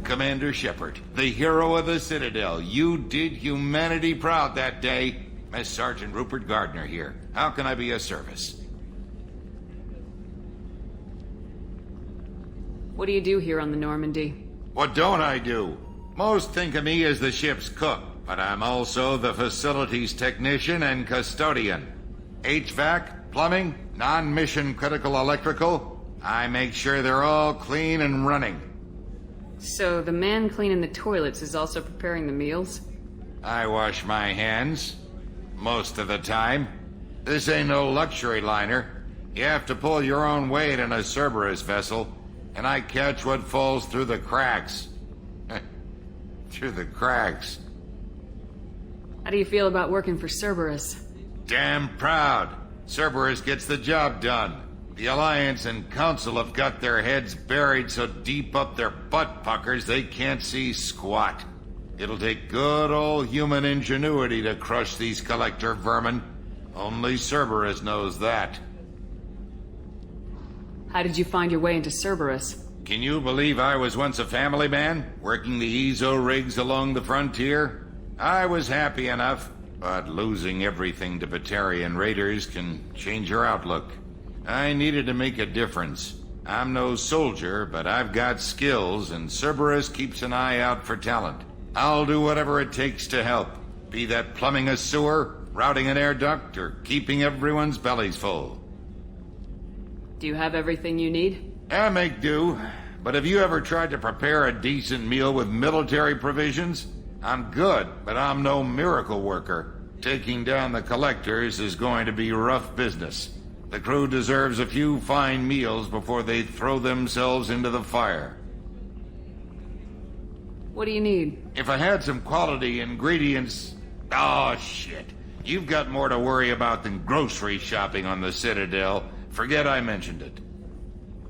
Commander Shepard, the hero of the Citadel. You did humanity proud that day. Mess Sergeant Rupert Gardner here. How can I be of service? What do you do here on the Normandy? What don't I do? Most think of me as the ship's cook, but I'm also the facilities technician and custodian. HVAC, plumbing, non-mission critical electrical. I make sure they're all clean and running. So the man cleaning the toilets is also preparing the meals? I wash my hands. Most of the time. This ain't no luxury liner. You have to pull your own weight in a Cerberus vessel, and I catch what falls through the cracks. Through the cracks. How do you feel about working for Cerberus? Damn proud. Cerberus gets the job done. The Alliance and Council have got their heads buried so deep up their butt puckers they can't see squat. It'll take good old human ingenuity to crush these collector vermin. Only Cerberus knows that. How did you find your way into Cerberus? Can you believe I was once a family man, working the EZO rigs along the frontier? I was happy enough, but losing everything to Batarian raiders can change your outlook. I needed to make a difference. I'm no soldier, but I've got skills, and Cerberus keeps an eye out for talent. I'll do whatever it takes to help, be that plumbing a sewer, routing an air duct, or keeping everyone's bellies full. Do you have everything you need? I make do, but have you ever tried to prepare a decent meal with military provisions? I'm good, but I'm no miracle worker. Taking down the collectors is going to be rough business. The crew deserves a few fine meals before they throw themselves into the fire. What do you need? If I had some quality ingredients... Oh, shit. You've got more to worry about than grocery shopping on the Citadel. Forget I mentioned it.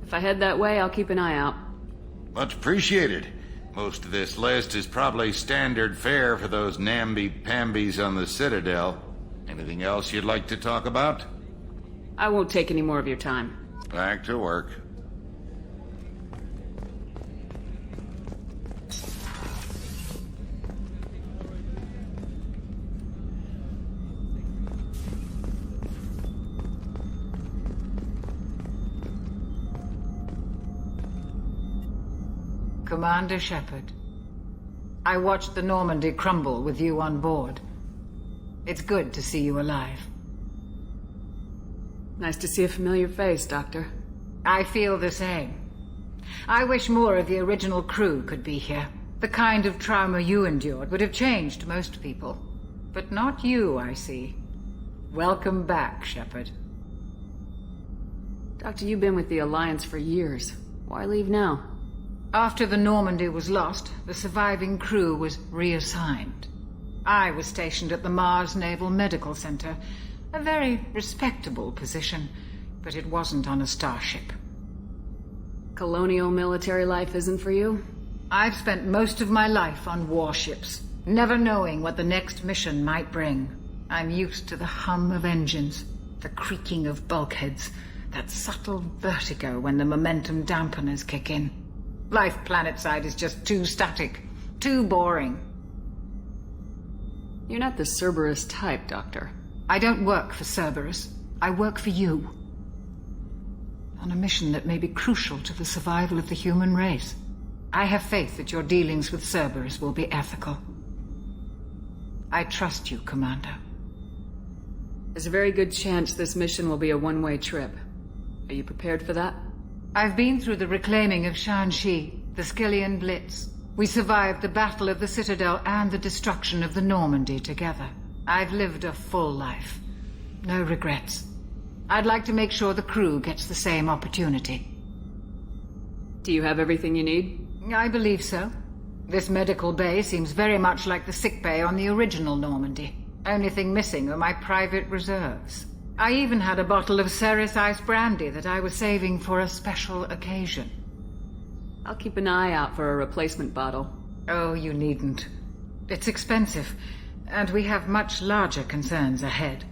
If I head that way, I'll keep an eye out. Much appreciated. Most of this list is probably standard fare for those namby-pambies on the Citadel. Anything else you'd like to talk about? I won't take any more of your time. Back to work. Commander Shepard, I watched the Normandy crumble with you on board. It's good to see you alive. Nice to see a familiar face, Doctor. I feel the same. I wish more of the original crew could be here. The kind of trauma you endured would have changed most people. But not you, I see. Welcome back, Shepard. Doctor, you've been with the Alliance for years. Why leave now? After the Normandy was lost, the surviving crew was reassigned. I was stationed at the Mars Naval Medical Center, a very respectable position, but it wasn't on a starship. Colonial military life isn't for you? I've spent most of my life on warships, never knowing what the next mission might bring. I'm used to the hum of engines, the creaking of bulkheads, that subtle vertigo when the momentum dampeners kick in. Life planetside is just too static, too boring. You're not the Cerberus type, Doctor. I don't work for Cerberus. I work for you. On a mission that may be crucial to the survival of the human race. I have faith that your dealings with Cerberus will be ethical. I trust you, Commander. There's a very good chance this mission will be a one-way trip. Are you prepared for that? I've been through the reclaiming of Shanxi, the Skillian Blitz. We survived the Battle of the Citadel and the destruction of the Normandy together. I've lived a full life. No regrets. I'd like to make sure the crew gets the same opportunity. Do you have everything you need? I believe so. This medical bay seems very much like the sick bay on the original Normandy. Only thing missing are my private reserves. I even had a bottle of Ceres Ice brandy that I was saving for a special occasion. I'll keep an eye out for a replacement bottle. Oh, you needn't. It's expensive, and we have much larger concerns ahead.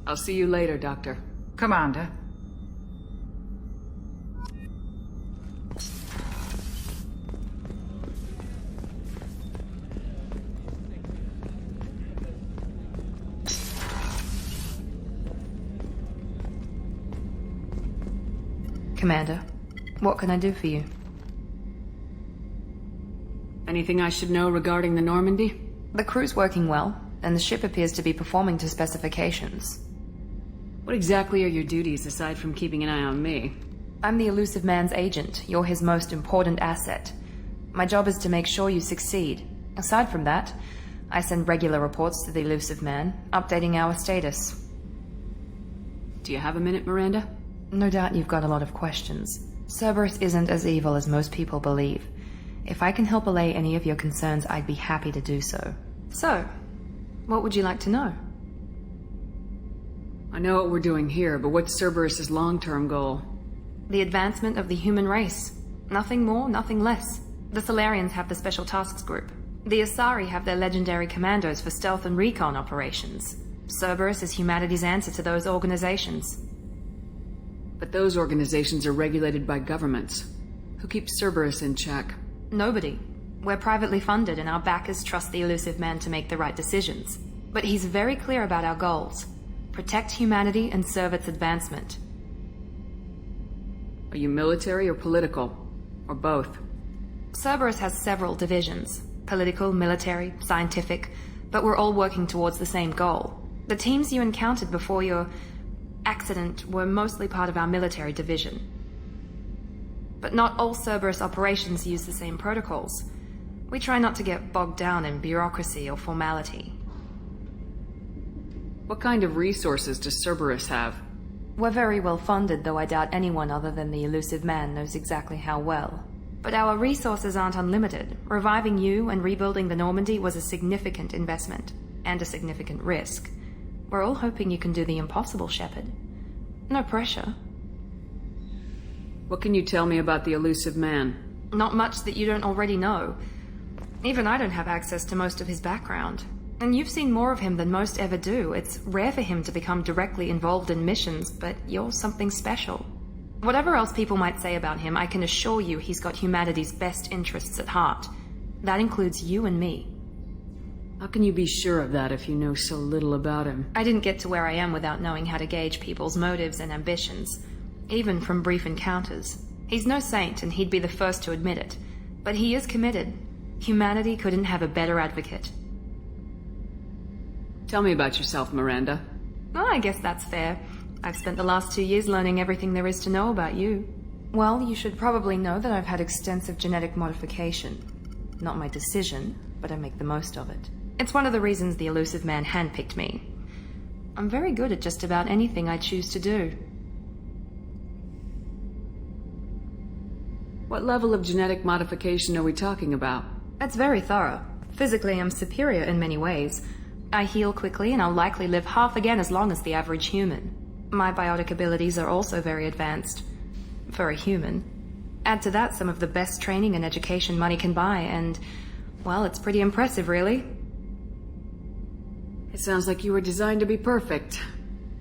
I'll see you later, Doctor. Commander. Commander, what can I do for you? Anything I should know regarding the Normandy? The crew's working well, and the ship appears to be performing to specifications. What exactly are your duties aside from keeping an eye on me? I'm the Elusive Man's agent. You're his most important asset. My job is to make sure you succeed. Aside from that, I send regular reports to the Elusive Man, updating our status. Do you have a minute, Miranda? No doubt you've got a lot of questions. Cerberus isn't as evil as most people believe. If I can help allay any of your concerns, I'd be happy to do so. So, what would you like to know? I know what we're doing here, but what's Cerberus's long-term goal? The advancement of the human race. Nothing more, nothing less. The Solarians have the Special Tasks Group. The Asari have their legendary commandos for stealth and recon operations. Cerberus is humanity's answer to those organizations. But those organizations are regulated by governments. Who keeps Cerberus in check? Nobody. We're privately funded and our backers trust the Elusive Man to make the right decisions. But he's very clear about our goals. Protect humanity and serve its advancement. Are you military or political? Or both? Cerberus has several divisions. Political, military, scientific, but we're all working towards the same goal. The teams you encountered before your accident were mostly part of our military division. But not all Cerberus operations use the same protocols. We try not to get bogged down in bureaucracy or formality. What kind of resources does Cerberus have? We're very well funded, though I doubt anyone other than the Elusive Man knows exactly how well. But our resources aren't unlimited. Reviving you and rebuilding the Normandy was a significant investment, and a significant risk. We're all hoping you can do the impossible, Shepard. No pressure. What can you tell me about the Elusive Man? Not much that you don't already know. Even I don't have access to most of his background. And you've seen more of him than most ever do. It's rare for him to become directly involved in missions, but you're something special. Whatever else people might say about him, I can assure you he's got humanity's best interests at heart. That includes you and me. How can you be sure of that if you know so little about him? I didn't get to where I am without knowing how to gauge people's motives and ambitions, even from brief encounters. He's no saint, and he'd be the first to admit it. But he is committed. Humanity couldn't have a better advocate. Tell me about yourself, Miranda. Well, I guess that's fair. I've spent the last 2 years learning everything there is to know about you. Well, you should probably know that I've had extensive genetic modification. Not my decision, but I make the most of it. It's one of the reasons the Elusive Man handpicked me. I'm very good at just about anything I choose to do. What level of genetic modification are we talking about? It's very thorough. Physically, I'm superior in many ways. I heal quickly, and I'll likely live half again as long as the average human. My biotic abilities are also very advanced. For a human. Add to that some of the best training and education money can buy, and, well, it's pretty impressive, really. It sounds like you were designed to be perfect.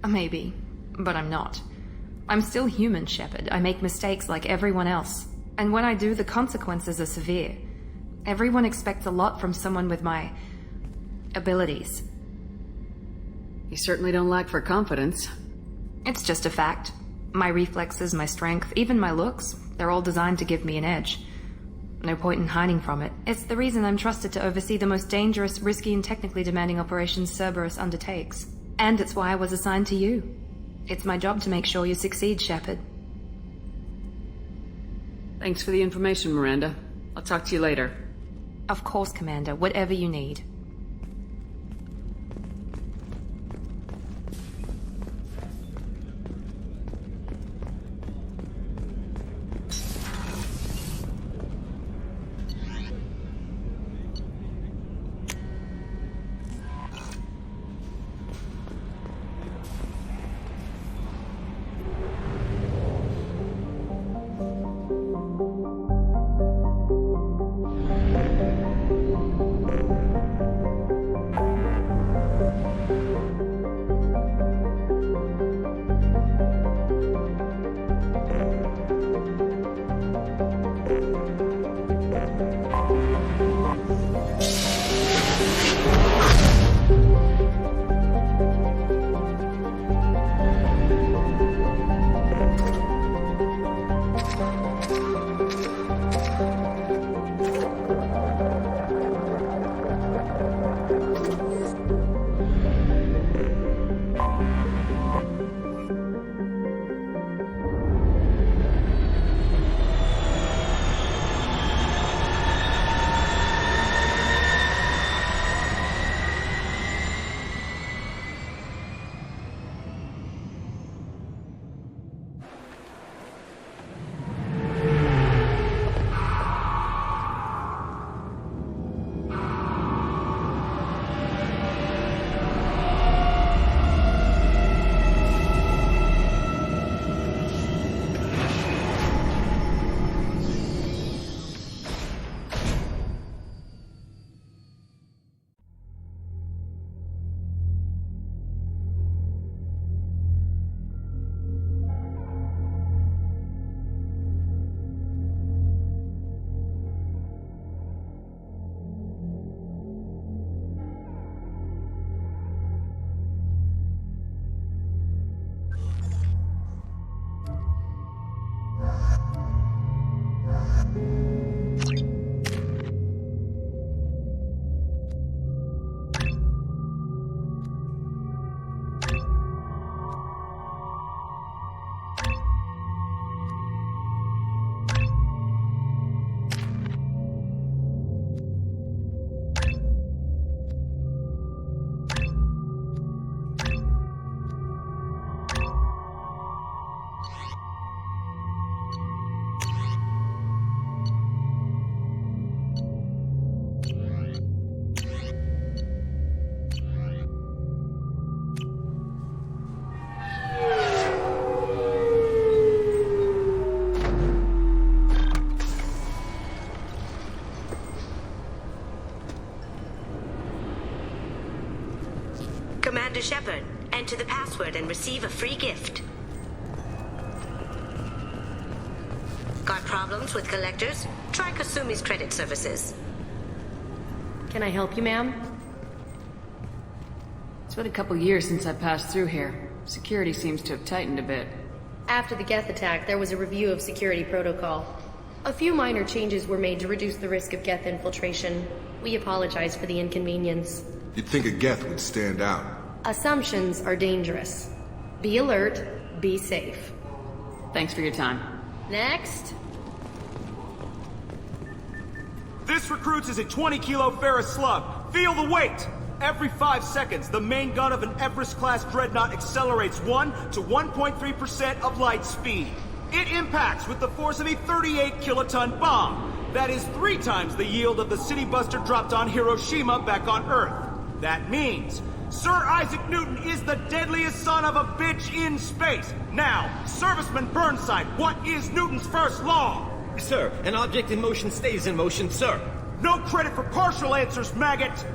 Maybe, but I'm not. I'm still human, Shepard. I make mistakes like everyone else. And when I do, the consequences are severe. Everyone expects a lot from someone with my abilities. You certainly don't lack for confidence. It's just a fact. My reflexes, my strength, even my looks, they're all designed to give me an edge. No point in hiding from it. It's the reason I'm trusted to oversee the most dangerous, risky, and technically demanding operations Cerberus undertakes. And it's why I was assigned to you. It's my job to make sure you succeed, Shepard. Thanks for the information, Miranda. I'll talk to you later. Of course, Commander. Whatever you need. Commander Shepard. Enter the password and receive a free gift. Got problems with collectors? Try Kasumi's credit services. Can I help you, ma'am? It's been a couple years since I passed through here. Security seems to have tightened a bit. After the Geth attack, there was a review of security protocol. A few minor changes were made to reduce the risk of Geth infiltration. We apologize for the inconvenience. You'd think a Geth would stand out. Assumptions are dangerous. Be alert, be safe. Thanks for your time. Next. This recruits is a 20-kilo ferrous slug. Feel the weight! Every 5 seconds, the main gun of an Everest-class dreadnought accelerates 1 to 1.3% of light speed. It impacts with the force of a 38-kiloton bomb. That is 3 times the yield of the city buster dropped on Hiroshima back on Earth. That means Sir Isaac Newton is the deadliest son of a bitch in space. Now, Serviceman Burnside, what is Newton's first law? Sir, an object in motion stays in motion, sir. No credit for partial answers, maggot!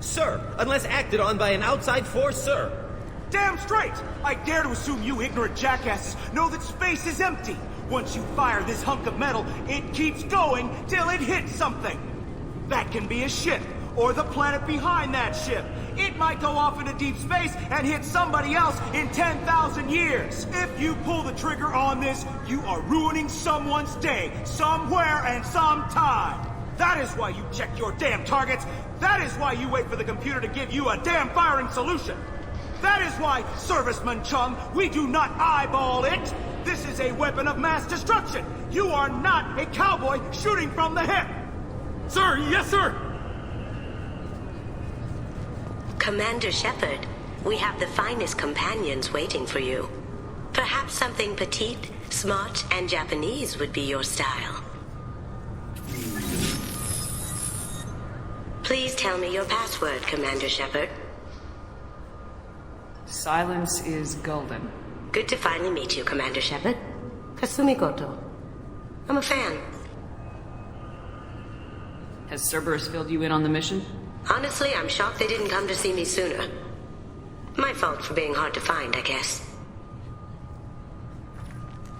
Sir, unless acted on by an outside force, sir. Damn straight! I dare to assume you ignorant jackasses know that space is empty. Once you fire this hunk of metal, it keeps going till it hits something. That can be a ship, or the planet behind that ship. It might go off into deep space and hit somebody else in 10,000 years. If you pull the trigger on this, you are ruining someone's day, somewhere and sometime. That is why you check your damn targets. That is why you wait for the computer to give you a damn firing solution. That is why, Serviceman Chung, we do not eyeball it. This is a weapon of mass destruction. You are not a cowboy shooting from the hip. Sir, yes, sir. Commander Shepard, we have the finest companions waiting for you. Perhaps something petite, smart, and Japanese would be your style. Please tell me your password, Commander Shepard. Silence is golden. Good to finally meet you, Commander Shepard. Kasumi Goto. I'm a fan. Has Cerberus filled you in on the mission? Honestly, I'm shocked they didn't come to see me sooner. My fault for being hard to find, I guess.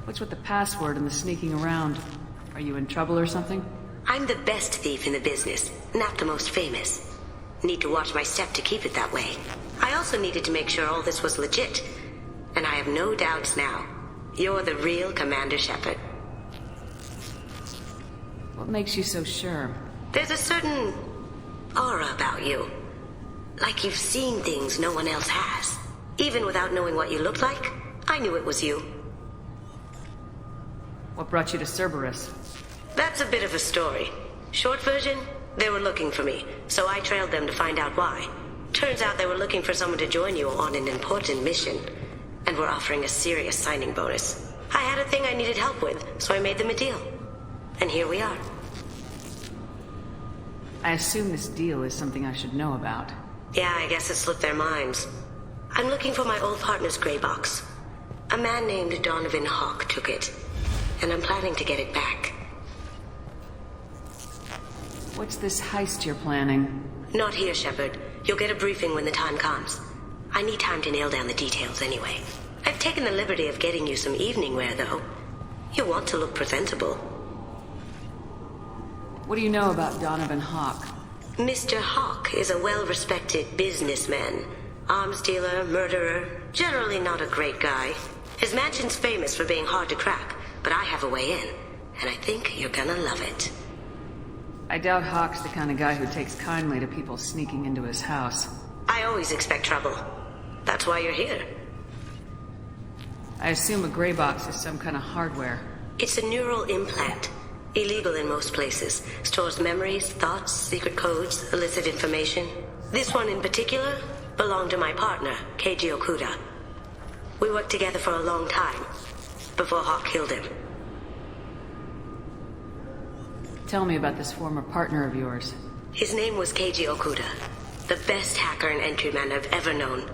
What's with the password and the sneaking around? Are you in trouble or something? I'm the best thief in the business, not the most famous. Need to watch my step to keep it that way. I also needed to make sure all this was legit. And I have no doubts now. You're the real Commander Shepard. What makes you so sure? There's a certain aura about you. Like you've seen things no one else has. Even without knowing what you looked like, I knew it was you. What brought you to Cerberus? That's a bit of a story. Short version, they were looking for me, so I trailed them to find out why. Turns out they were looking for someone to join you on an important mission, and were offering a serious signing bonus. I had a thing I needed help with, so I made them a deal. And here we are. I assume this deal is something I should know about. Yeah, I guess it slipped their minds. I'm looking for my old partner's gray box. A man named Donovan Hawk took it, and I'm planning to get it back. What's this heist you're planning? Not here, Shepard. You'll get a briefing when the time comes. I need time to nail down the details anyway. I've taken the liberty of getting you some evening wear, though. You want to look presentable. What do you know about Donovan Hawk? Mr. Hawk is a well-respected businessman. Arms dealer, murderer, generally not a great guy. His mansion's famous for being hard to crack, but I have a way in, and I think you're gonna love it. I doubt Hawk's the kind of guy who takes kindly to people sneaking into his house. I always expect trouble. That's why you're here. I assume a gray box is some kind of hardware. It's a neural implant. Illegal in most places. Stores memories, thoughts, secret codes, illicit information. This one in particular belonged to my partner, Keiji Okuda. We worked together for a long time, before Hawk killed him. Tell me about this former partner of yours. His name was Keiji Okuda, the best hacker and entryman I've ever known.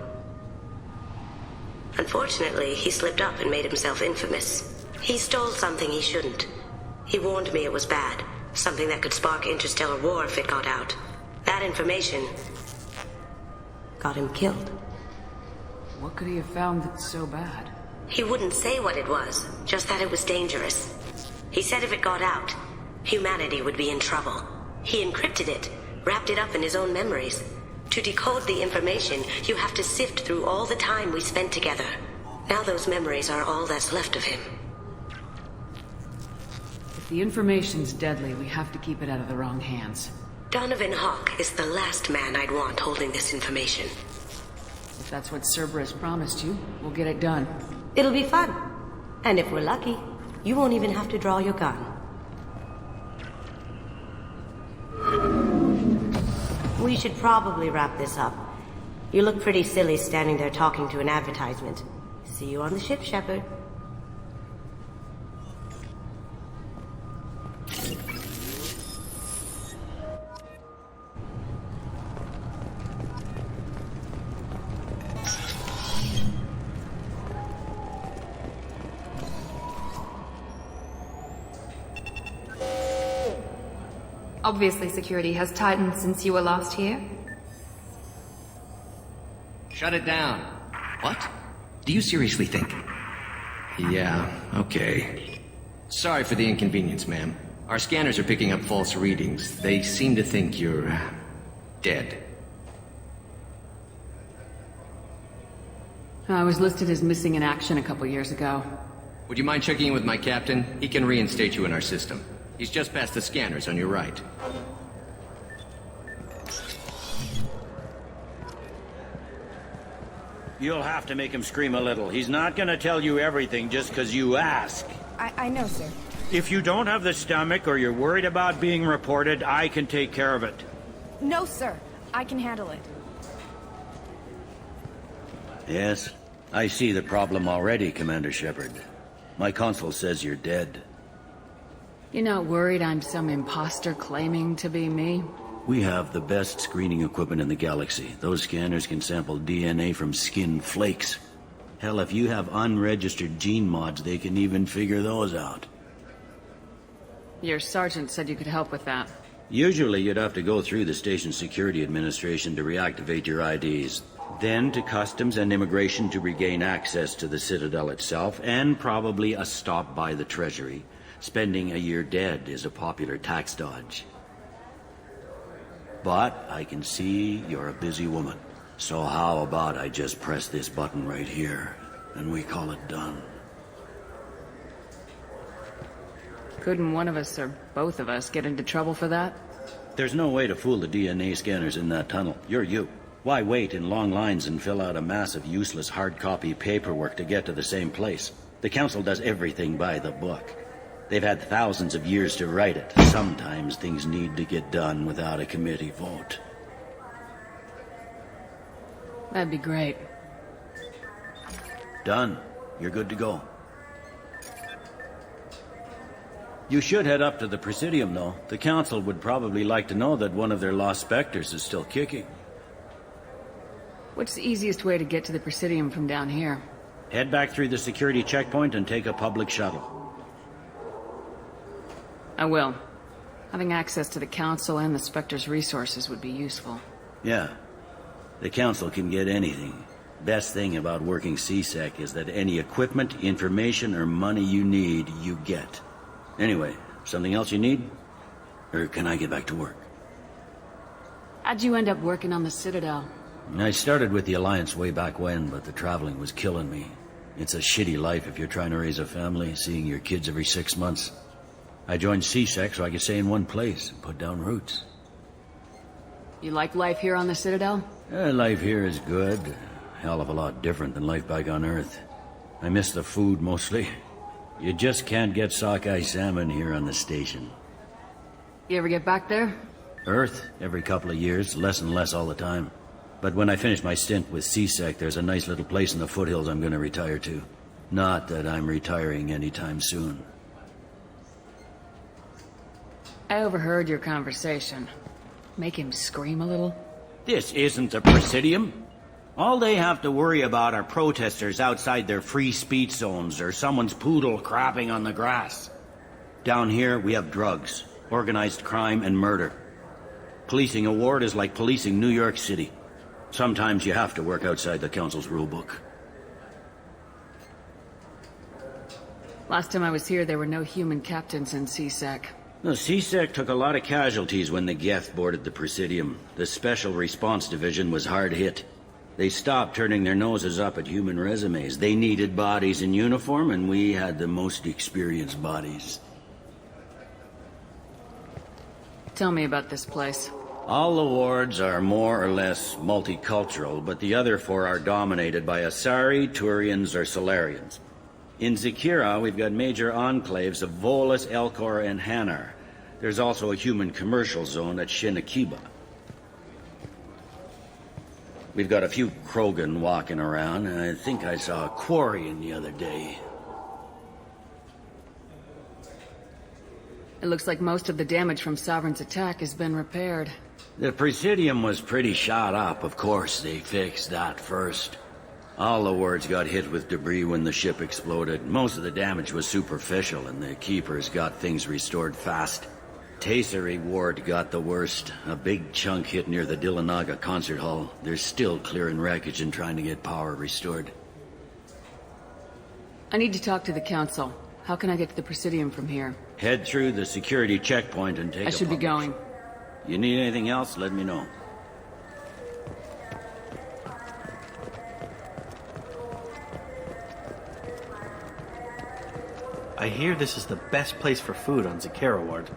Unfortunately, he slipped up and made himself infamous. He stole something he shouldn't. He warned me it was bad, something that could spark interstellar war if it got out. That information got him killed. What could he have found that's so bad? He wouldn't say what it was, just that it was dangerous. He said if it got out, humanity would be in trouble. He encrypted it, wrapped it up in his own memories. To decode the information, you have to sift through all the time we spent together. Now those memories are all that's left of him. If the information's deadly, we have to keep it out of the wrong hands. Donovan Hawk is the last man I'd want holding this information. If that's what Cerberus promised you, we'll get it done. It'll be fun. And if we're lucky, you won't even have to draw your gun. We should probably wrap this up. You look pretty silly standing there talking to an advertisement. See you on the ship, Shepard. Obviously, security has tightened since you were last here. Shut it down. What? Do you seriously think? Yeah, okay. Sorry for the inconvenience, ma'am. Our scanners are picking up false readings. They seem to think you're dead. I was listed as missing in action a couple years ago. Would you mind checking in with my captain? He can reinstate you in our system. He's just past the scanners on your right. You'll have to make him scream a little. He's not gonna tell you everything just because you ask. I know, sir. If you don't have the stomach or you're worried about being reported, I can take care of it. No, sir. I can handle it. Yes, I see the problem already, Commander Shepard. My console says you're dead. You're not worried I'm some imposter claiming to be me? We have the best screening equipment in the galaxy. Those scanners can sample DNA from skin flakes. Hell, if you have unregistered gene mods, they can even figure those out. Your sergeant said you could help with that. Usually you'd have to go through the station security administration to reactivate your IDs. Then to customs and immigration to regain access to the Citadel itself, and probably a stop by the Treasury. Spending a year dead is a popular tax dodge. But I can see you're a busy woman. So how about I just press this button right here, and we call it done? Couldn't one of us or both of us get into trouble for that? There's no way to fool the DNA scanners in that tunnel. You're you. Why wait in long lines and fill out a massive useless hard copy paperwork to get to the same place? The Council does everything by the book. They've had thousands of years to write it. Sometimes things need to get done without a committee vote. That'd be great. Done. You're good to go. You should head up to the Presidium, though. The Council would probably like to know that one of their lost Spectres is still kicking. What's the easiest way to get to the Presidium from down here? Head back through the security checkpoint and take a public shuttle. I will. Having access to the Council and the Spectre's resources would be useful. Yeah. The Council can get anything. Best thing about working CSEC is that any equipment, information, or money you need, you get. Anyway, something else you need? Or can I get back to work? How'd you end up working on the Citadel? I started with the Alliance way back when, but the traveling was killing me. It's a shitty life if you're trying to raise a family, seeing your kids every 6 months. I joined CSEC so I could stay in one place and put down roots. You like life here on the Citadel? Life here is good. Hell of a lot different than life back on Earth. I miss the food mostly. You just can't get sockeye salmon here on the station. You ever get back there? Earth, every couple of years, less and less all the time. But when I finish my stint with CSEC, there's a nice little place in the foothills I'm going to retire to. Not that I'm retiring anytime soon. I overheard your conversation. Make him scream a little? This isn't the Presidium. All they have to worry about are protesters outside their free speech zones or someone's poodle crapping on the grass. Down here, we have drugs, organized crime, and murder. Policing a ward is like policing New York City. Sometimes you have to work outside the Council's rulebook. Last time I was here, there were no human captains in CSEC. The CSEC took a lot of casualties when the Geth boarded the Presidium. The Special Response Division was hard hit. They stopped turning their noses up at human resumes. They needed bodies in uniform, and we had the most experienced bodies. Tell me about this place. All the wards are more or less multicultural, but the other 4 are dominated by Asari, Turians, or Solarians. In Zakira, we've got major enclaves of Volus, Elcor, and Hanar. There's also a human commercial zone at Shinakiba. We've got a few Krogan walking around, and I think I saw a Quarian the other day. It looks like most of the damage from Sovereign's attack has been repaired. The Presidium was pretty shot up. Of course, they fixed that first. All the wards got hit with debris when the ship exploded. Most of the damage was superficial, and the Keepers got things restored fast. Tayseri ward got the worst. A big chunk hit near the Dillanaga concert hall. They're still clearing wreckage and trying to get power restored. I need to talk to the Council. How can I get to the Presidium from here? Head through the security checkpoint and take I should be going. You need anything else, let me know. I hear this is the best place for food on Zakira Ward.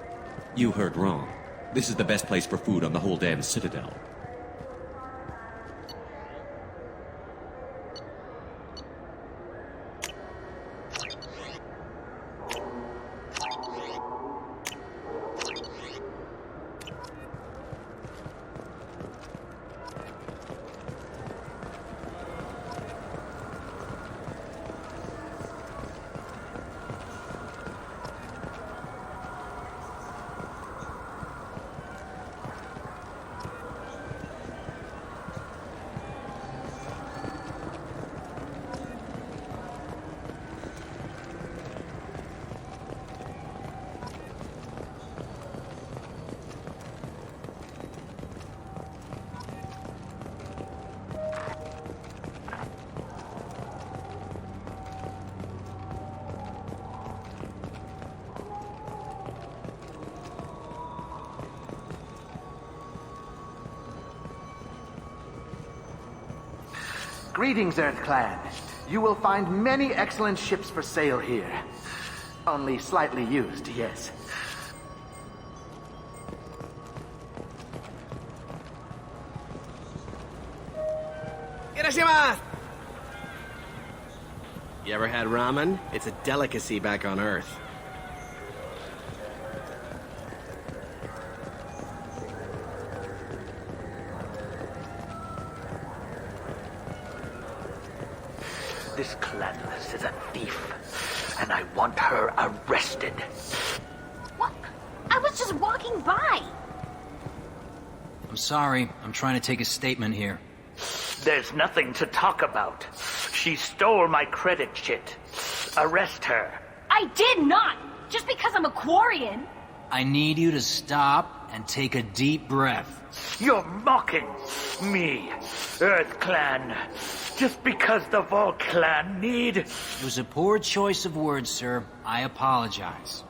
You heard wrong. This is the best place for food on the whole damn Citadel. Greetings, Earth Clan. You will find many excellent ships for sale here. Only slightly used, yes. Irashimasu! You ever had ramen? It's a delicacy back on Earth. This Clanless is a thief, and I want her arrested. What? I was just walking by. I'm sorry. I'm trying to take a statement here. There's nothing to talk about. She stole my credit chit. Arrest her. I did not! Just because I'm a Quarian. I need you to stop and take a deep breath. You're mocking me, Earth Clan. Just because the Vol Clan need... It was a poor choice of words, sir. I apologize.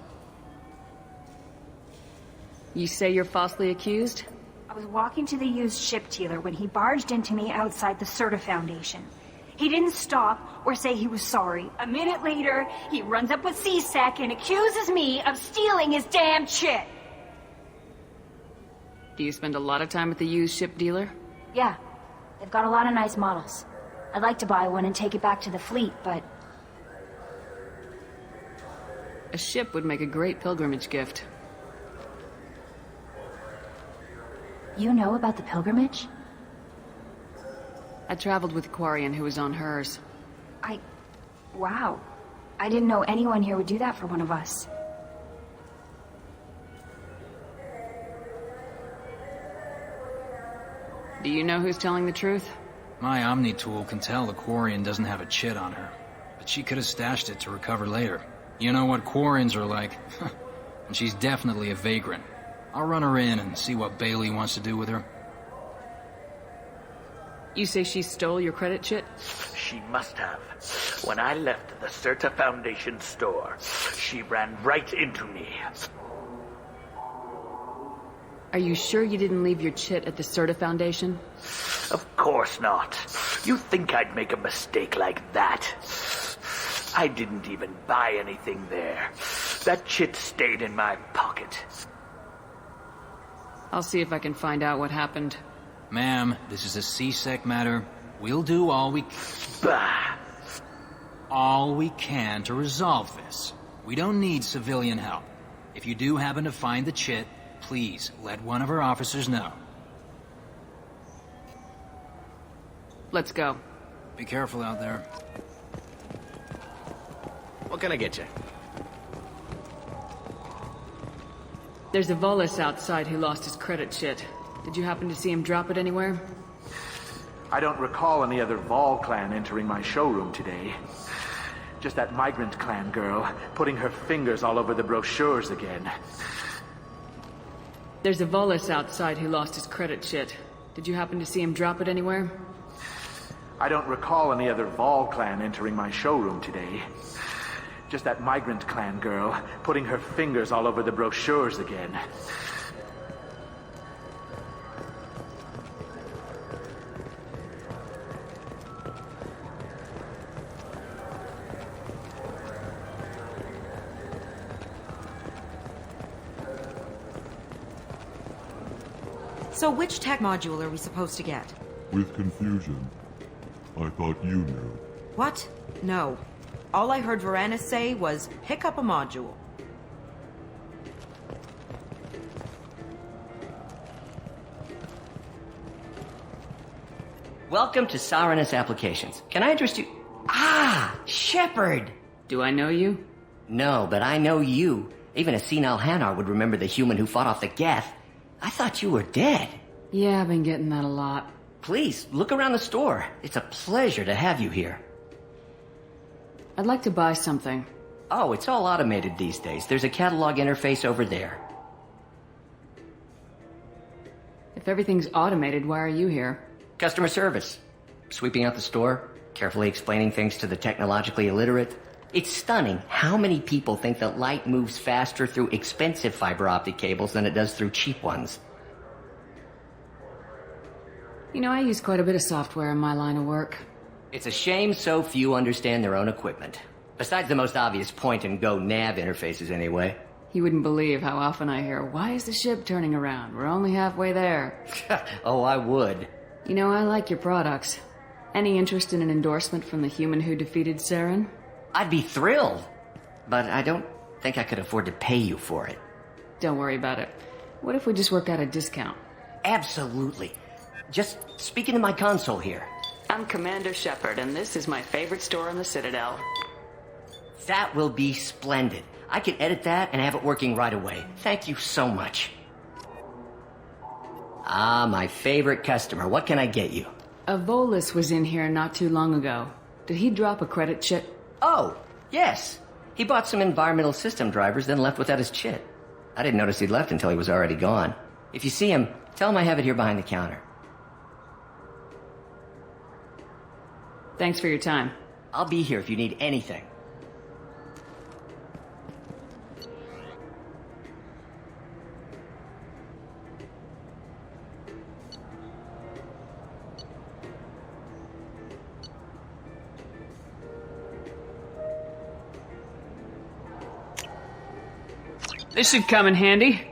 You say you're falsely accused? I was walking to the used ship dealer when he barged into me outside the Serta Foundation. He didn't stop or say he was sorry. A minute later, he runs up with CSEC and accuses me of stealing his damn chit. Do you spend a lot of time at the used ship dealer? Yeah. They've got a lot of nice models. I'd like to buy one and take it back to the fleet, but... A ship would make a great pilgrimage gift. You know about the pilgrimage? I traveled with a Quarian who was on hers. Wow. I didn't know anyone here would do that for one of us. Do you know who's telling the truth? My Omni tool can tell the Quarian doesn't have a chit on her, but she could have stashed it to recover later. You know what Quarians are like. And she's definitely a vagrant. I'll run her in and see what Bailey wants to do with her. You say she stole your credit chit? She must have. When I left the Certa Foundation store, she ran right into me. Are you sure you didn't leave your chit at the Certa Foundation? Of course not. You think I'd make a mistake like that? I didn't even buy anything there. That chit stayed in my pocket. I'll see if I can find out what happened. Ma'am, this is a C-Sec matter. We'll do all we can to resolve this. We don't need civilian help. If you do happen to find the chit, please let one of our officers know. Let's go. Be careful out there. What can I get you? There's a Volus outside who lost his credit chit. Did you happen to see him drop it anywhere? I don't recall any other Vol clan entering my showroom today. Just that migrant clan girl putting her fingers all over the brochures again. There's a Volus outside who lost his credit chit. Did you happen to see him drop it anywhere? I don't recall any other Vol clan entering my showroom today. Just that migrant clan girl putting her fingers all over the brochures again. So which tech module are we supposed to get? With confusion. I thought you knew. What? No. All I heard Varanus say was, pick up a module. Welcome to Saranus Applications. Can I interest you? Ah, Shepard! Do I know you? No, but I know you. Even a senile Hanar would remember the human who fought off the Geth. I thought you were dead. Yeah, I've been getting that a lot. Please, look around the store. It's a pleasure to have you here. I'd like to buy something. Oh, it's all automated these days. There's a catalog interface over there. If everything's automated, why are you here? Customer service. Sweeping out the store, carefully explaining things to the technologically illiterate. It's stunning how many people think that light moves faster through expensive fiber optic cables than it does through cheap ones. You know, I use quite a bit of software in my line of work. It's a shame so few understand their own equipment. Besides the most obvious point-and-go nav interfaces, anyway. You wouldn't believe how often I hear, why is the ship turning around? We're only halfway there. Oh, I would. You know, I like your products. Any interest in an endorsement from the human who defeated Saren? I'd be thrilled. But I don't think I could afford to pay you for it. Don't worry about it. What if we just work out a discount? Absolutely. Just speak into my console here. I'm Commander Shepard, and this is my favorite store on the Citadel. That will be splendid. I can edit that and have it working right away. Thank you so much. Ah, my favorite customer. What can I get you? A Volus was in here not too long ago. Did he drop a credit chit? Oh, yes. He bought some environmental system drivers, then left without his chit. I didn't notice he'd left until he was already gone. If you see him, tell him I have it here behind the counter. Thanks for your time. I'll be here if you need anything. This should come in handy.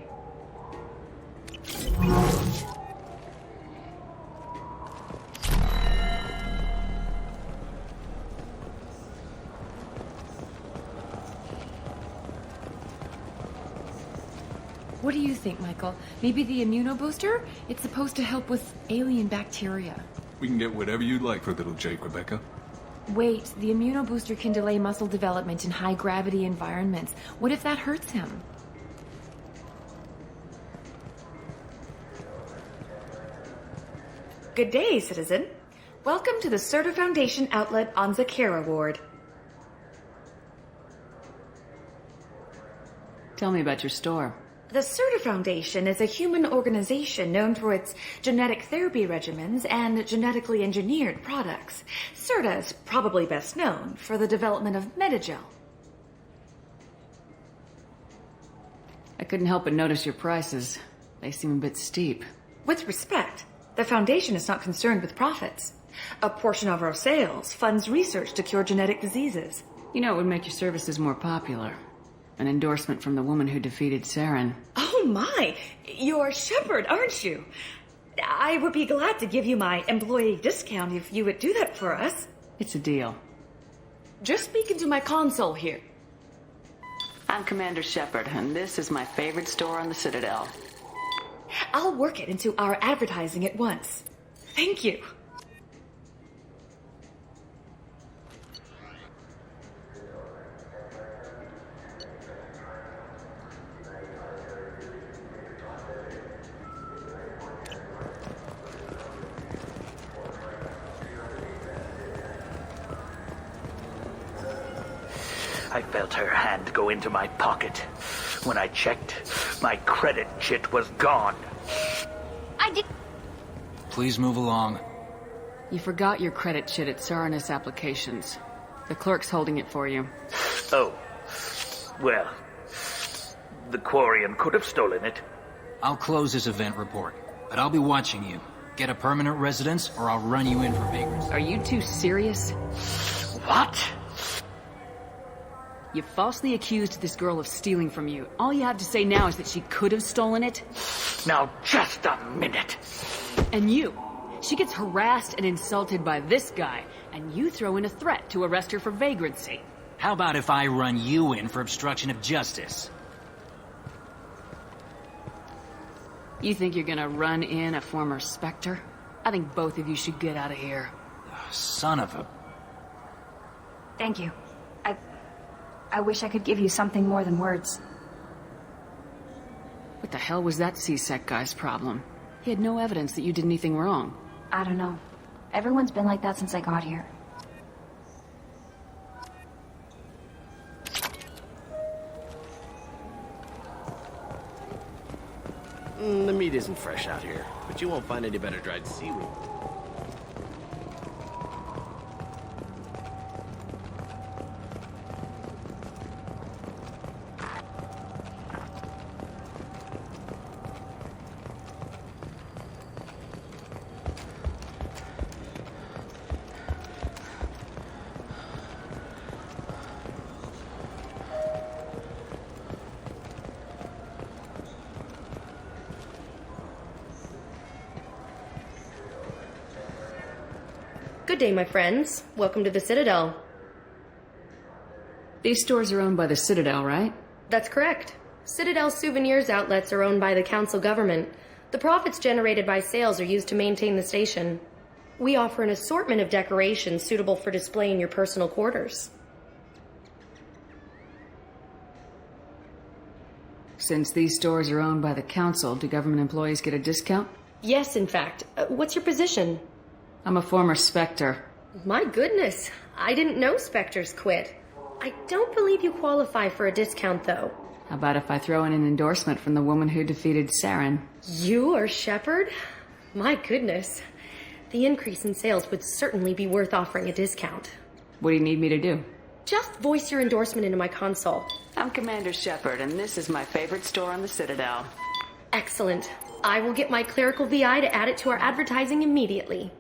What do you think, Michael? Maybe the immunobooster? It's supposed to help with alien bacteria. We can get whatever you'd like for little Jake, Rebecca. Wait, the immunobooster can delay muscle development in high-gravity environments. What if that hurts him? Good day, citizen. Welcome to the Certa Foundation outlet on Zakera Ward. Tell me about your store. The Serta Foundation is a human organization known for its genetic therapy regimens and genetically engineered products. Serta is probably best known for the development of Metagel. I couldn't help but notice your prices. They seem a bit steep. With respect, the Foundation is not concerned with profits. A portion of our sales funds research to cure genetic diseases. You know, it would make your services more popular. An endorsement from the woman who defeated Saren. Oh my! You're Shepard, aren't you? I would be glad to give you my employee discount if you would do that for us. It's a deal. Just speak into my console here. I'm Commander Shepard, and this is my favorite store on the Citadel. I'll work it into our advertising at once. Thank you. I felt her hand go into my pocket. When I checked, my credit chit was gone. I did... Please move along. You forgot your credit chit at Saranus Applications. The clerk's holding it for you. Oh. Well, the Quarian could have stolen it. I'll close this event report, but I'll be watching you. Get a permanent residence, or I'll run you in for vagrancy. Are you two serious? What? You falsely accused this girl of stealing from you. All you have to say now is that she could have stolen it? Now, just a minute. And you. She gets harassed and insulted by this guy, and you throw in a threat to arrest her for vagrancy. How about if I run you in for obstruction of justice? You think you're gonna run in a former Spectre? I think both of you should get out of here. Son of a... Thank you. I wish I could give you something more than words. What the hell was that C-Sec guy's problem? He had no evidence that you did anything wrong. I don't know. Everyone's been like that since I got here. The meat isn't fresh out here, but you won't find any better dried seaweed. Good day, my friends. Welcome to the Citadel. These stores are owned by the Citadel, right? That's correct. Citadel souvenirs outlets are owned by the council government. The profits generated by sales are used to maintain the station. We offer an assortment of decorations suitable for display in your personal quarters. Since these stores are owned by the council, do government employees get a discount? Yes, in fact. What's your position? I'm a former Spectre. My goodness. I didn't know Spectres quit. I don't believe you qualify for a discount, though. How about if I throw in an endorsement from the woman who defeated Saren? You are Shepard? My goodness. The increase in sales would certainly be worth offering a discount. What do you need me to do? Just voice your endorsement into my console. I'm Commander Shepard, and this is my favorite store on the Citadel. Excellent. I will get my clerical VI to add it to our advertising immediately.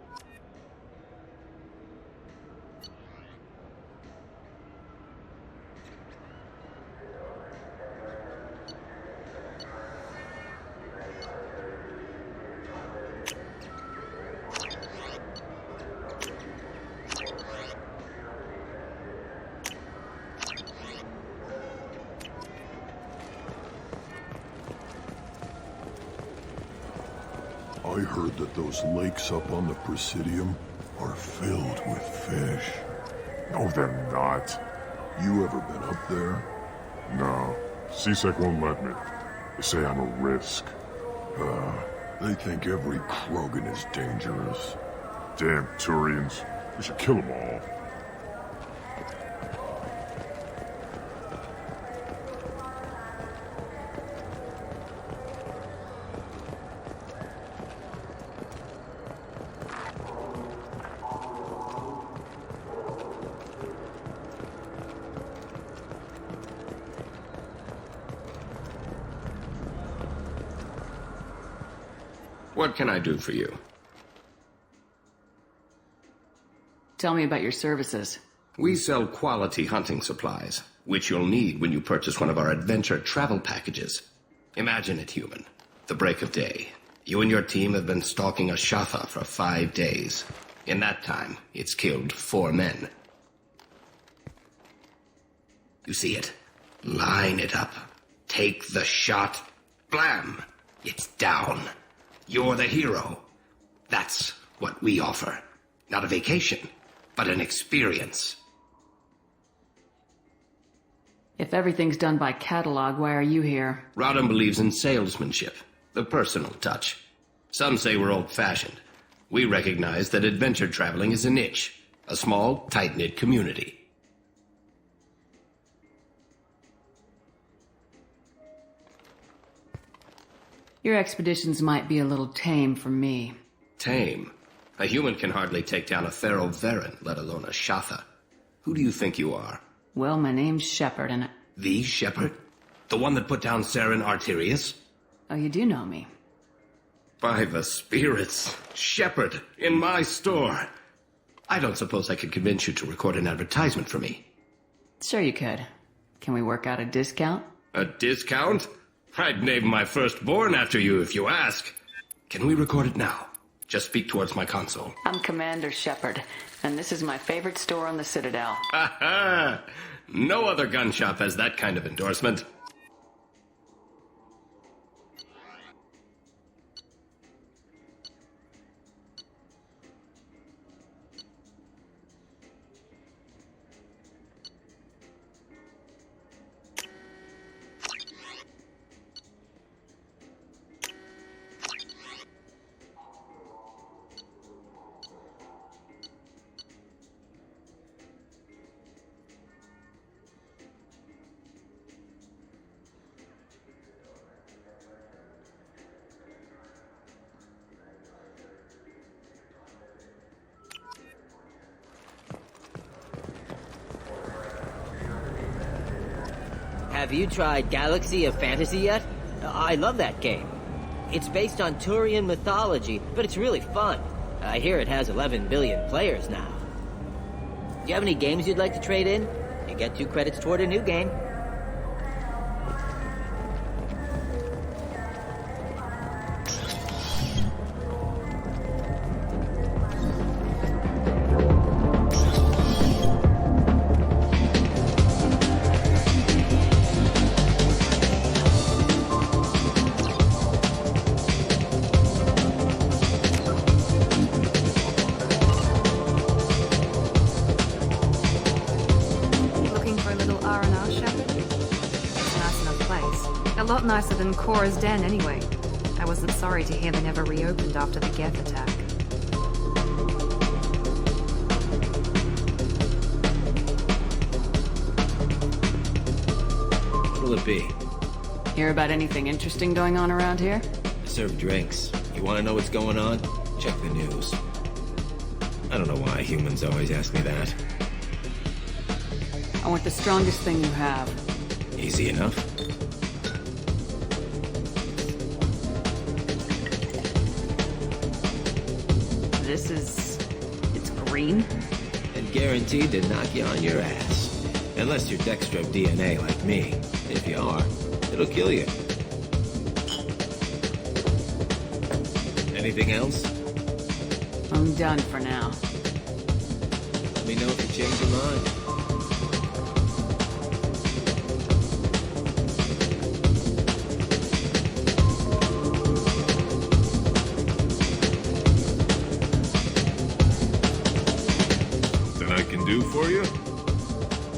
I heard that those lakes up on the Presidium are filled with fish. No, they're not. You ever been up there? No. C-Sec won't let me. They say I'm a risk. They think every Krogan is dangerous. Damn Turians. We should kill them all. What can I do for you? Tell me about your services. We sell quality hunting supplies, which you'll need when you purchase one of our adventure travel packages. Imagine it, human. The break of day. You and your team have been stalking a Shatha for 5 days. In that time, it's killed 4 men. You see it? Line it up. Take the shot. Blam! It's down. You're the hero. That's what we offer. Not a vacation, but an experience. If everything's done by catalog, why are you here? Rodham believes in salesmanship, the personal touch. Some say we're old-fashioned. We recognize that adventure traveling is a niche, a small, tight-knit community. Your expeditions might be a little tame for me. Tame? A human can hardly take down a Thero Varen, let alone a Shatha. Who do you think you are? Well, my name's Shepard, and The Shepard? The one that put down Saren Arterius? Oh, you do know me. By the spirits. Shepard, in my store. I don't suppose I could convince you to record an advertisement for me. Sure you could. Can we work out a discount? A discount? I'd name my firstborn after you if you ask. Can we record it now? Just speak towards my console. I'm Commander Shepard, and this is my favorite store on the Citadel. Ha ha! No other gun shop has that kind of endorsement. Have you tried Galaxy of Fantasy yet? I love that game. It's based on Turian mythology, but it's really fun. I hear it has 11 billion players now. Do you have any games you'd like to trade in? You get 2 credits toward a new game. Nicer than Cora's den, anyway. I wasn't sorry to hear they never reopened after the Geth attack. What'll it be? Hear about anything interesting going on around here? I serve drinks. You want to know what's going on? Check the news. I don't know why humans always ask me that. I want the strongest thing you have. Easy enough. It's green? And guaranteed to knock you on your ass. Unless you're dextro DNA like me. If you are, it'll kill you. Anything else? I'm done for now. Let me know if you change your mind. For you?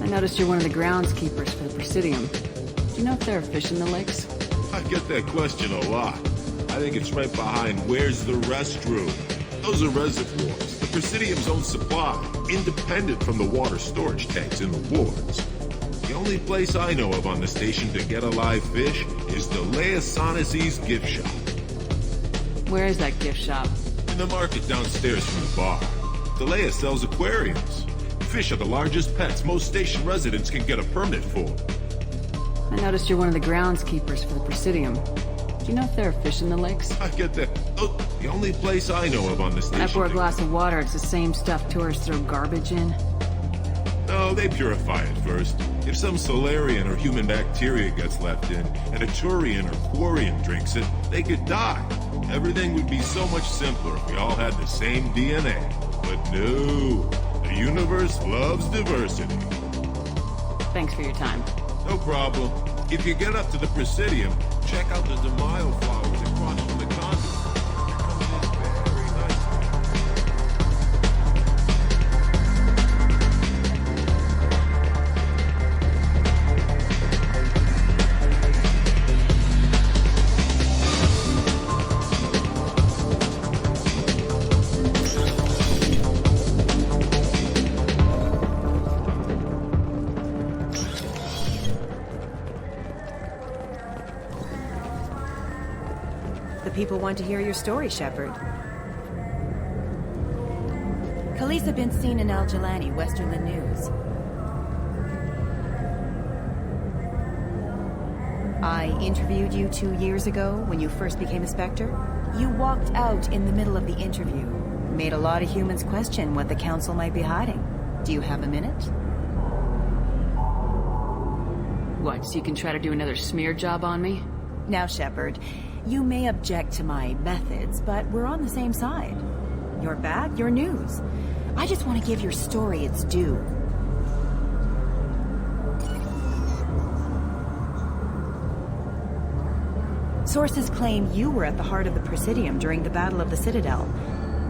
I noticed you're one of the groundskeepers for the Presidium. Do you know if there are fish in the lakes? I get that question a lot. I think it's right behind where's the restroom. Those are reservoirs, the Presidium's own supply, independent from the water storage tanks in the wards. The only place I know of on the station to get a live fish is the Leia Sonasee's gift shop. Where is that gift shop? In the market downstairs from the bar. The Leia sells aquariums. Fish are the largest pets most station residents can get a permit for. I noticed you're one of the groundskeepers for the Presidium. Do you know if there are fish in the lakes? I get that. Oh, The only place I know of on the station... I pour a glass of water, it's the same stuff tourists throw garbage in. No, they purify it first. If some Solarian or human bacteria gets left in, and a Turian or Quarian drinks it, they could die. Everything would be so much simpler if we all had the same DNA. But no, the universe loves diversity. Thanks for your time. No problem. If you get up to the Presidium, check out the Demaio flowers across from the convent. People want to hear your story, Shepard. Khaleesa been seen in Al Jalani, Westerland News. I interviewed you 2 years ago when you first became a Spectre. You walked out in the middle of the interview. Made a lot of humans question what the Council might be hiding. Do you have a minute? What, so you can try to do another smear job on me? Now, Shepard, you may object to my methods, but we're on the same side. You're bad, you're news. I just want to give your story its due. Sources claim you were at the heart of the Presidium during the Battle of the Citadel.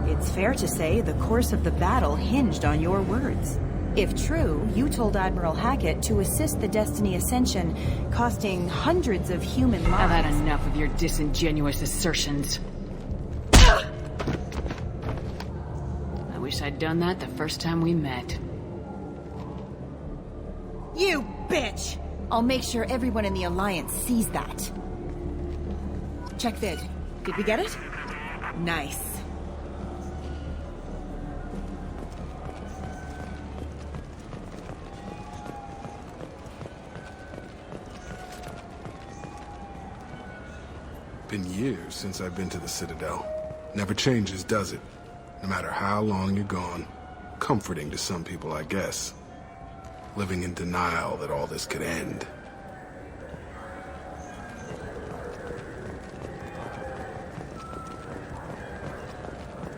It's fair to say the course of the battle hinged on your words. If true, you told Admiral Hackett to assist the Destiny Ascension, costing hundreds of human lives. I've had enough of your disingenuous assertions. I wish I'd done that the first time we met. You bitch! I'll make sure everyone in the Alliance sees that. Check vid. Did we get it? Nice. Been years since I've been to the Citadel. Never changes, does it? No matter how long you're gone. Comforting to some people, I guess. Living in denial that all this could end.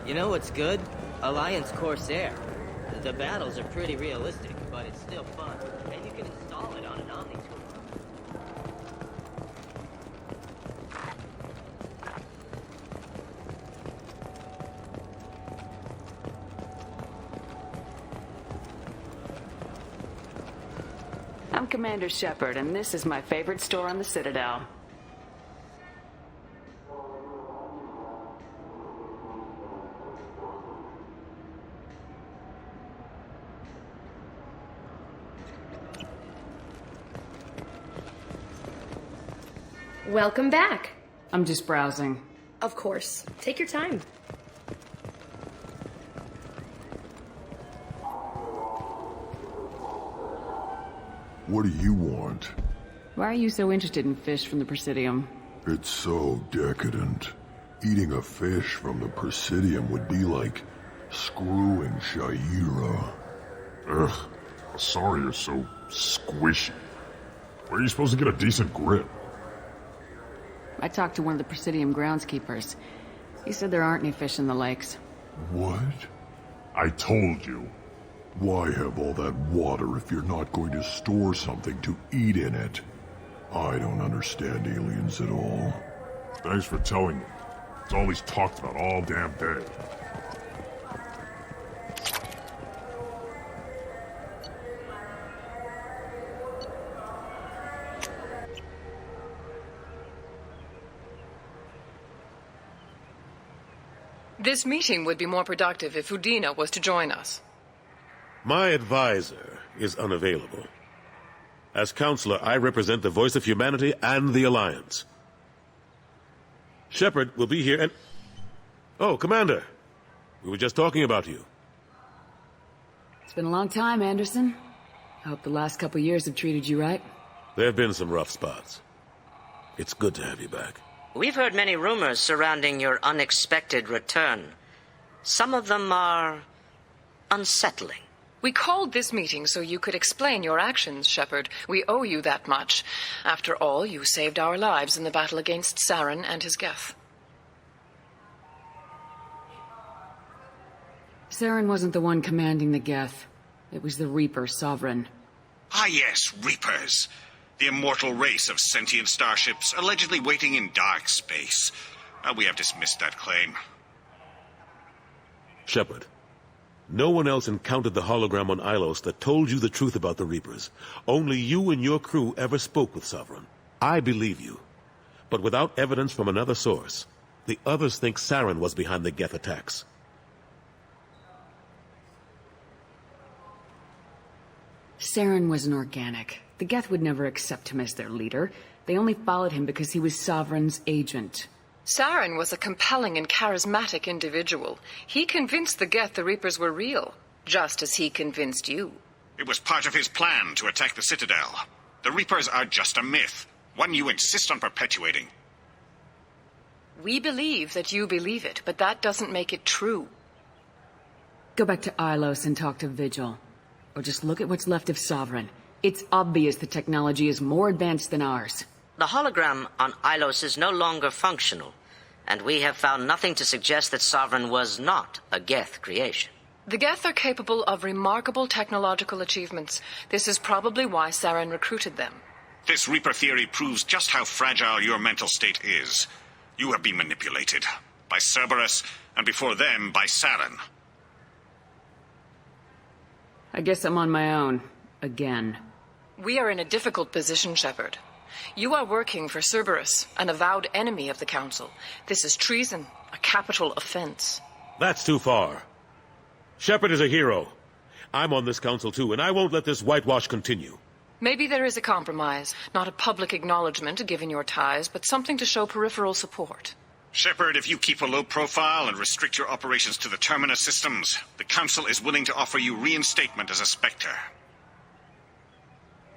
You know what's good? Alliance Corsair. The battles are pretty realistic, but it's still fun. And you can install it on an Omni tool. I'm Commander Shepard, and this is my favorite store on the Citadel. Welcome back. I'm just browsing. Of course. Take your time. What do you want? Why are you so interested in fish from the Presidium? It's so decadent. Eating a fish from the Presidium would be like screwing Shaira. Ugh, sorry you're so squishy. Where are you supposed to get a decent grip? I talked to one of the Presidium groundskeepers. He said there aren't any fish in the lakes. What? I told you. Why have all that water if you're not going to store something to eat in it? I don't understand aliens at all. Thanks for telling me. It's all he's talked about all damn day. This meeting would be more productive if Udina was to join us. My advisor is unavailable. As counselor, I represent the voice of humanity and the Alliance. Shepard will be here and... Oh, Commander. We were just talking about you. It's been a long time, Anderson. I hope the last couple years have treated you right. There have been some rough spots. It's good to have you back. We've heard many rumors surrounding your unexpected return. Some of them are unsettling. We called this meeting so you could explain your actions, Shepard. We owe you that much. After all, you saved our lives in the battle against Saren and his Geth. Saren wasn't the one commanding the Geth. It was the Reaper Sovereign. Ah yes, Reapers. The immortal race of sentient starships allegedly waiting in dark space. We have dismissed that claim. Shepard, no one else encountered the hologram on Ilos that told you the truth about the Reapers. Only you and your crew ever spoke with Sovereign. I believe you. But without evidence from another source, the others think Saren was behind the Geth attacks. Saren was an organic. The Geth would never accept him as their leader. They only followed him because he was Sovereign's agent. Saren was a compelling and charismatic individual. He convinced the Geth the Reapers were real, just as he convinced you. It was part of his plan to attack the Citadel. The Reapers are just a myth, one you insist on perpetuating. We believe that you believe it, but that doesn't make it true. Go back to Ilos and talk to Vigil. Or just look at what's left of Sovereign. It's obvious the technology is more advanced than ours. The hologram on Ilos is no longer functional, and we have found nothing to suggest that Sovereign was not a Geth creation. The Geth are capable of remarkable technological achievements. This is probably why Saren recruited them. This Reaper theory proves just how fragile your mental state is. You have been manipulated. By Cerberus, and before them, by Saren. I guess I'm on my own. Again. We are in a difficult position, Shepard. You are working for Cerberus, an avowed enemy of the Council. This is treason, a capital offense. That's too far. Shepard is a hero. I'm on this council too, and I won't let this whitewash continue. Maybe there is a compromise. Not a public acknowledgement given your ties, but something to show peripheral support. Shepard, if you keep a low profile and restrict your operations to the Terminus systems, the Council is willing to offer you reinstatement as a Spectre.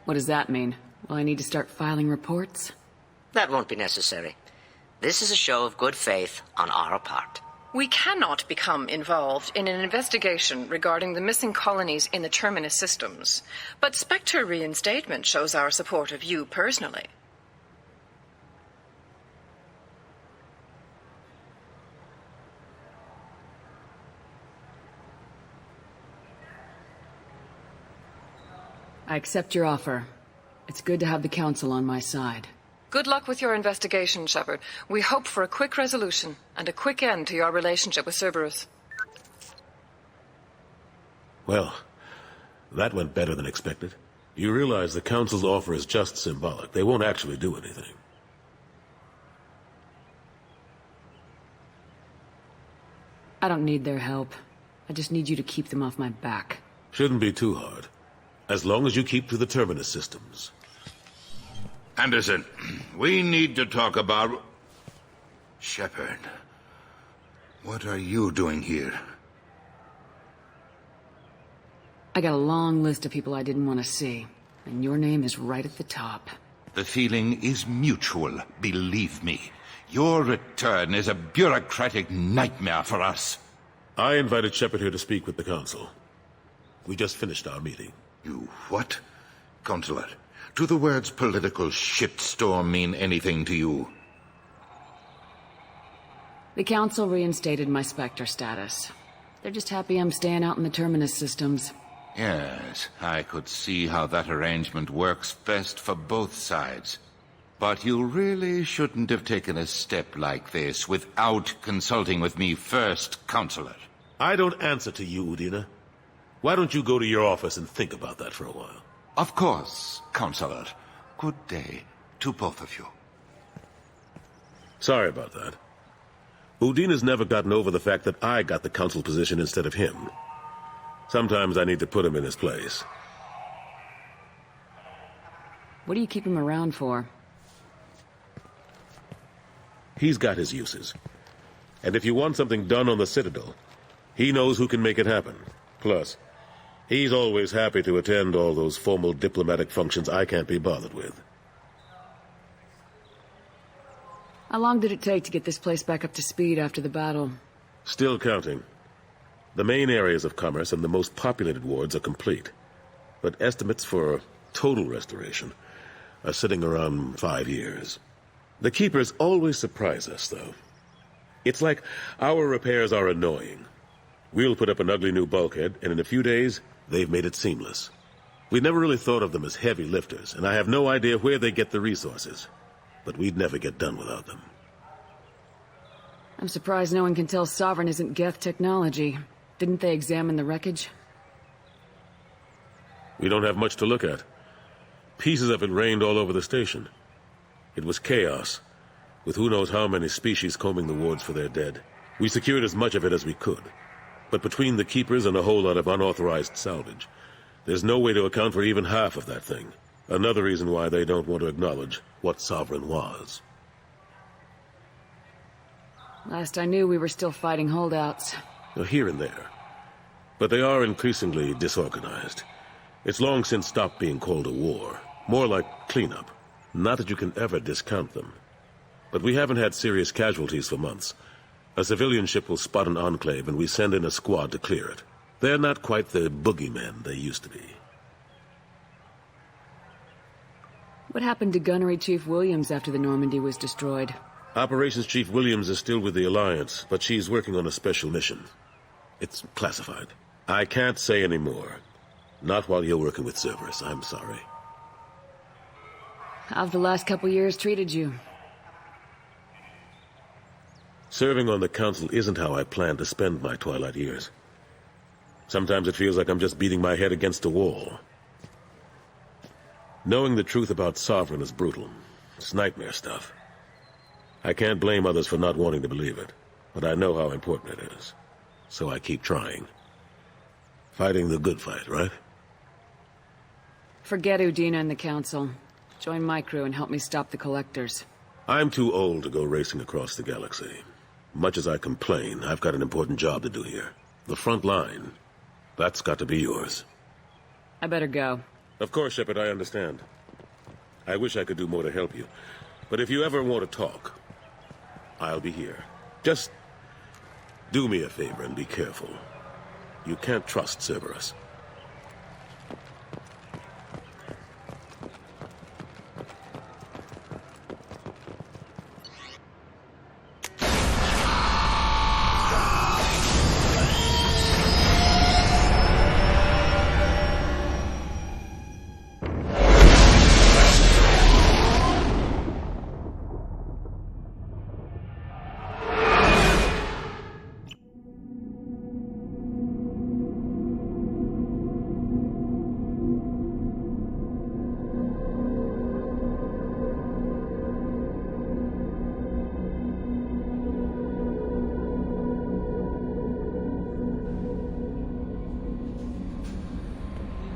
What does that mean? Will I need to start filing reports? That won't be necessary. This is a show of good faith on our part. We cannot become involved in an investigation regarding the missing colonies in the Terminus systems, but Spectre reinstatement shows our support of you personally. I accept your offer. It's good to have the Council on my side. Good luck with your investigation, Shepard. We hope for a quick resolution and a quick end to your relationship with Cerberus. Well, that went better than expected. You realize the Council's offer is just symbolic. They won't actually do anything. I don't need their help. I just need you to keep them off my back. Shouldn't be too hard. As long as you keep to the Terminus systems. Anderson, we need to talk about... Shepard, what are you doing here? I got a long list of people I didn't want to see, and your name is right at the top. The feeling is mutual, believe me. Your return is a bureaucratic nightmare for us. I invited Shepard here to speak with the Council. We just finished our meeting. You what? Counselor, do the words political shitstorm mean anything to you? The Council reinstated my Spectre status. They're just happy I'm staying out in the Terminus systems. Yes, I could see how that arrangement works best for both sides. But you really shouldn't have taken a step like this without consulting with me first, Counselor. I don't answer to you, Udina. Why don't you go to your office and think about that for a while? Of course, Counselor. Good day to both of you. Sorry about that. Udina's never gotten over the fact that I got the Council position instead of him. Sometimes I need to put him in his place. What do you keep him around for? He's got his uses. And if you want something done on the Citadel, he knows who can make it happen. Plus, he's always happy to attend all those formal diplomatic functions I can't be bothered with. How long did it take to get this place back up to speed after the battle? Still counting. The main areas of commerce and the most populated wards are complete. But estimates for total restoration are sitting around 5 years. The Keepers always surprise us, though. It's like our repairs are annoying. We'll put up an ugly new bulkhead, and in a few days, they've made it seamless. We never really thought of them as heavy lifters, and I have no idea where they get the resources. But we'd never get done without them. I'm surprised no one can tell Sovereign isn't Geth technology. Didn't they examine the wreckage? We don't have much to look at. Pieces of it rained all over the station. It was chaos, with who knows how many species combing the wards for their dead. We secured as much of it as we could. But between the Keepers and a whole lot of unauthorized salvage, there's no way to account for even half of that thing. Another reason why they don't want to acknowledge what Sovereign was. Last I knew, we were still fighting holdouts. Here and there. But they are increasingly disorganized. It's long since stopped being called a war. More like cleanup. Not that you can ever discount them. But we haven't had serious casualties for months. A civilian ship will spot an enclave and we send in a squad to clear it. They're not quite the boogeymen they used to be. What happened to Gunnery Chief Williams after the Normandy was destroyed? Operations Chief Williams is still with the Alliance, but she's working on a special mission. It's classified. I can't say any more. Not while you're working with Cerberus, I'm sorry. How've the last couple years treated you? Serving on the Council isn't how I plan to spend my twilight years. Sometimes it feels like I'm just beating my head against a wall. Knowing the truth about Sovereign is brutal. It's nightmare stuff. I can't blame others for not wanting to believe it, but I know how important it is. So I keep trying. Fighting the good fight, right? Forget Udina and the Council. Join my crew and help me stop the Collectors. I'm too old to go racing across the galaxy. Much as I complain, I've got an important job to do here. The front line. That's got to be yours. I better go. Of course, Shepard, I understand. I wish I could do more to help you. But if you ever want to talk, I'll be here. Just do me a favor and be careful. You can't trust Cerberus.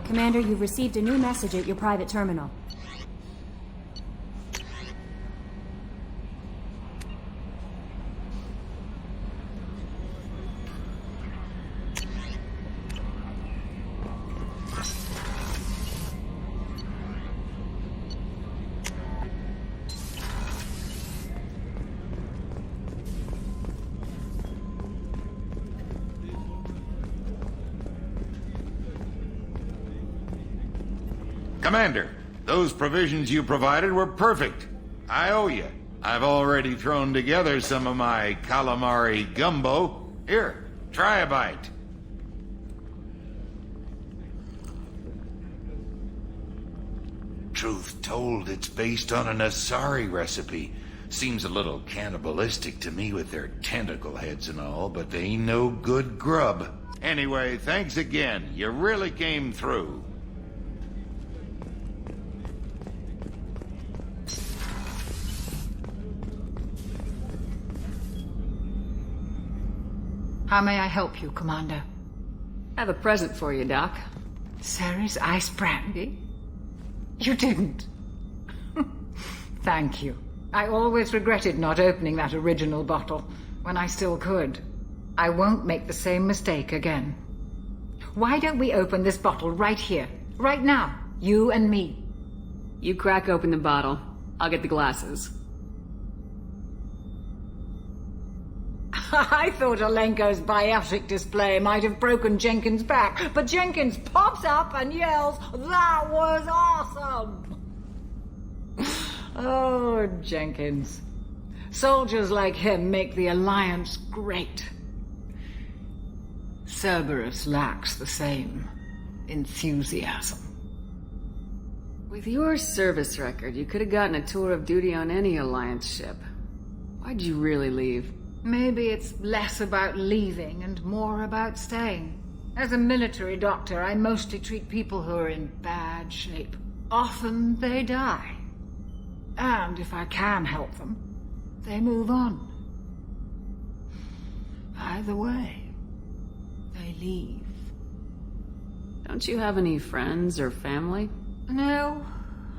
Commander, you've received a new message at your private terminal. Commander, those provisions you provided were perfect. I owe you. I've already thrown together some of my calamari gumbo. Here, try a bite. Truth told, it's based on an Asari recipe. Seems a little cannibalistic to me with their tentacle heads and all, but they ain't no good grub. Anyway, thanks again. You really came through. How may I help you, Commander? I have a present for you, Doc. Ceres ice brandy? You didn't. Thank you. I always regretted not opening that original bottle when I still could. I won't make the same mistake again. Why don't we open this bottle right here, right now, you and me? You crack open the bottle. I'll get the glasses. I thought Alenko's biotic display might have broken Jenkins' back, but Jenkins pops up and yells, "That was awesome!" Oh, Jenkins. Soldiers like him make the Alliance great. Cerberus lacks the same enthusiasm. With your service record, you could have gotten a tour of duty on any Alliance ship. Why'd you really leave? Maybe it's less about leaving and more about staying. As a military doctor, I mostly treat people who are in bad shape. Often they die. And if I can help them, they move on. Either way, they leave. Don't you have any friends or family? No,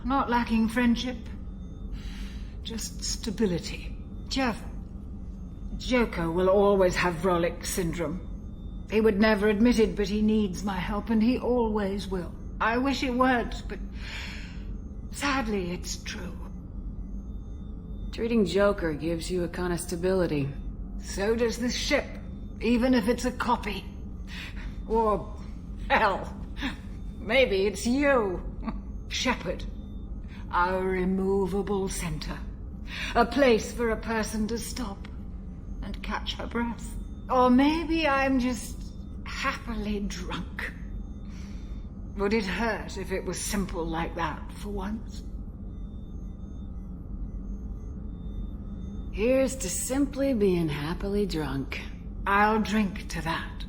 not lacking friendship. Just stability. Jeff, Joko will always have Vrolik syndrome. He would never admit it, but he needs my help, and he always will. I wish it weren't, but sadly it's true. Treating Joker gives you a kind of stability. So does this ship, even if it's a copy. Or, hell, maybe it's you, Shepard. Our immovable center. A place for a person to stop and catch her breath. Or maybe I'm just happily drunk. Would it hurt if it was simple like that for once? Here's to simply being happily drunk. I'll drink to that.